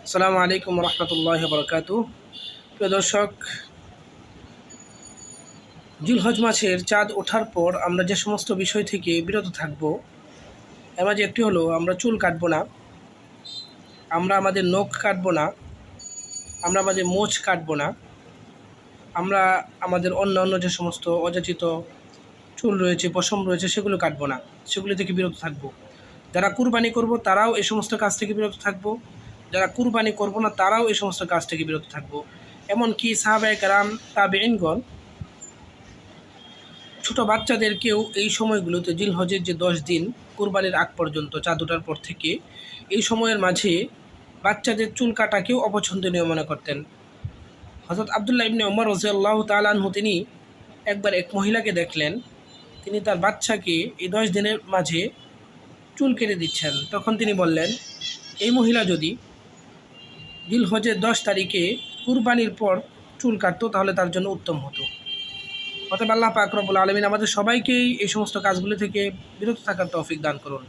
আসসালামু আলাইকুম রহমতুল্লাহি বরকাতু। প্রিয় দর্শক, জিলহজ মাসের চাঁদ ওঠার পর আমরা যে সমস্ত বিষয় থেকে বিরত থাকব, এর মাঝে একটি হলো আমরা চুল কাটবো না, আমরা আমাদের নখ কাটবো না, আমরা আমাদের মোচ কাটবো না, আমরা আমাদের অন্য যে সমস্ত অযাচিত চুল রয়েছে, পশম রয়েছে, সেগুলো কাটবো না, সেগুলি থেকে বিরত থাকবো। যারা কুরবানি করব তারাও এই সমস্ত কাজ থেকে বিরত থাকবো, যারা কুরবানি করব না তারাও এই সমস্ত কাজ থেকে বিরত থাকবো। এমনকি সাহাবায়ে কেরাম, তাবেঈনগণ ছোট বাচ্চাদেরকেও এই সময়গুলোতে জিলহজের যে 10 দিন কুরবানির আগ পর্যন্ত, চাঁদ ওঠার পর থেকে এই সময়ের মাঝে বাচ্চাদের চুল কাটাকেও অপছন্দনীয় মনে করতেন। হযরত আব্দুল্লাহ ইবনে ওমর রাদিয়াল্লাহু তাআলা আনহু তিনি একবার এক মহিলাকে দেখলেন, তিনি তার বাচ্চাকে এই 10 দিনের মাঝে চুল কেটে দিচ্ছেন। তখন তিনি বললেন, এই মহিলা যদি জিলহজের 10 তারিখে কুরবানির পর চুল কাটতো তাহলে তার জন্য উত্তম হতো। অতএব আল্লাহ পাক রব্বুল আলামিন আমাদের সবাইকেই এই সমস্ত কাজগুলি থেকে বিরত থাকার তৌফিক দান করুন।